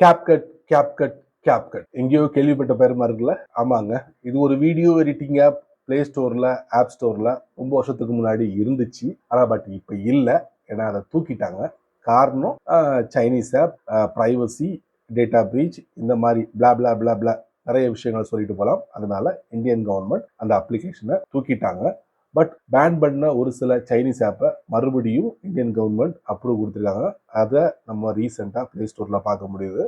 CapCut CapCut CapCut எங்கேயோ கேள்விப்பட்ட பேருமா இருக்குல்ல? ஆமாங்க, இது ஒரு வீடியோ எடிட்டிங் ஆப். பிளே ஸ்டோர்ல, ஆப் ஸ்டோர்ல ரொம்ப வருஷத்துக்கு முன்னாடி இருந்துச்சு. ஆனா பட் இப்ப இல்லை, ஏன்னா அதை தூக்கிட்டாங்க. காரணம் Chinese app, privacy, data breach, இந்த மாதிரி பிளா பிளா பிளா பிளா நிறைய விஷயங்கள் சொல்லிட்டு போகலாம். அதனால இந்தியன் கவர்மெண்ட் அந்த அப்ளிகேஷனை தூக்கிட்டாங்க. பட் பேன் பண்ண ஒரு சில சைனீஸ் ஆப்பை மறுபடியும் இந்தியன் கவர்மெண்ட் அப்ரூவ் கொடுத்துருக்காங்க. அதை நம்ம ரீசெண்டாக பிளே ஸ்டோர்ல பார்க்க முடியுது.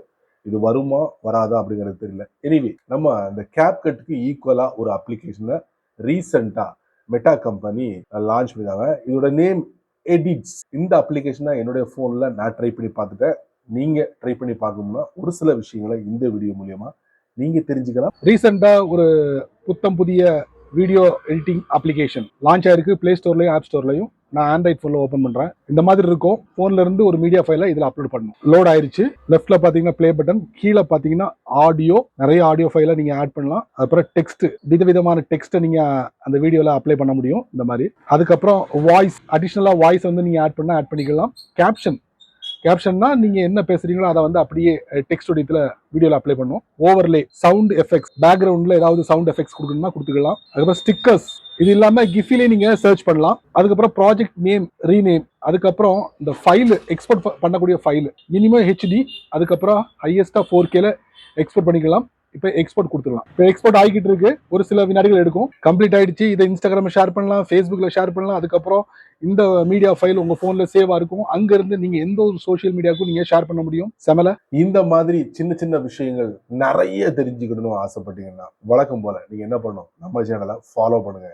இது வருமா வராதா அப்படிங்கிறது தெரியல. எனிவே, நம்ம இந்த கேப்கட்டுக்கு ஈக்குவலா ஒரு அப்ளிகேஷனை ரீசெண்டா மெட்டா கம்பெனி லான்ச் பண்ணிருக்காங்க. இதோட நேம் எடிட்ஸ். இந்த அப்ளிகேஷனை என்னுடைய போன்ல நான் ட்ரை பண்ணி பார்த்துட்டேன். நீங்க ட்ரை பண்ணி பார்க்கணும்னா ஒரு சில விஷயங்களை இந்த வீடியோ மூலியமா நீங்க தெரிஞ்சுக்கலாம். ரீசெண்டா ஒரு புத்தம் புதிய வீடியோ எடிட்டிங் அப்ளிகேஷன் லான்ச் ஆயிருக்கு. பிளே ஸ்டோர்லயும் ஆப் ஸ்டோர்லயும். நான் ஆண்ட்ராய்ட் போன்ல ஓபன் பண்றேன். இந்த மாதிரி இருக்கும். போன்ல இருந்து ஒரு மீடியா ஃபைலை இதுல அப்லோட் பண்ணணும். லோட் ஆயிருச்சு. லெஃப்ட்ல பாத்தீங்கன்னா பிளே பட்டன், கீழே பாத்தீங்கன்னா ஆடியோ, நிறைய ஆடியோ ஃபைலை நீங்க ஆட் பண்ணலாம். அப்புறம் டெக்ஸ்ட், விதவிதமான டெக்ஸ்ட்டை நீங்க அந்த வீடியோல அப்ளை பண்ண முடியும். இந்த மாதிரி அதுக்கப்புறம் வாய்ஸ், அடிஷனலா வாய்ஸ் வந்து நீங்க ஆட் பண்ணிக்கலாம். கேப்ஷன்னா நீங்க என்ன பேசுறீங்களோ அதை வந்து அப்படியே டெக்ஸ்ட் வடிவத்துல வீடியோல அப்ளை பண்ணும். ஓவர்லே, சவுண்ட் எஃபெக்ட்ஸ், பேக்ரவுண்ட்ல ஏதாவது சவுண்ட் எஃபெக்ட்ஸ் கொடுக்கணும்னா கொடுத்துக்கலாம். அதுக்கப்புறம் ஸ்டிக்கர்ஸ், இது இல்லாம கிஃபிலே நீங்க சர்ச் பண்ணலாம். அதுக்கப்புறம் ப்ராஜெக்ட் நேம், ரீநேம், அதுக்கப்புறம் இந்த ஃபைல் எக்ஸ்போர்ட் பண்ணக்கூடிய ஃபைல் மினிமம் ஹெச்டி, அதுக்கப்புறம் ஹையஸ்டா 4K எக்ஸ்போர்ட் பண்ணிக்கலாம். இப்போ எக்ஸ்போர்ட் கொடுத்துடலாம். இப்போ எக்ஸ்போர்ட் ஆகிட்டு இருக்கு. ஒரு சில வினாடிகள் எடுக்கும். கம்ப்ளீட் ஆயிடுச்சு. இதை இன்ஸ்டாகிராம் ஷேர் பண்ணலாம், ஃபேஸ்புக்ல ஷேர் பண்ணலாம். அதுக்கப்புறம் இந்த மீடியா ஃபைல் உங்க போன்ல சேவா இருக்கும். அங்க இருந்து நீங்க எந்த ஒரு சோசியல் மீடியாவுக்கும் நீங்க ஷேர் பண்ண முடியும். செமல. இந்த மாதிரி சின்ன சின்ன விஷயங்கள் நிறைய தெரிஞ்சுக்கணும்னு ஆசைப்பட்டீங்கன்னா வழக்கம் போல நீங்க என்ன பண்ணணும், நம்ம சேனலை ஃபாலோ பண்ணுங்க.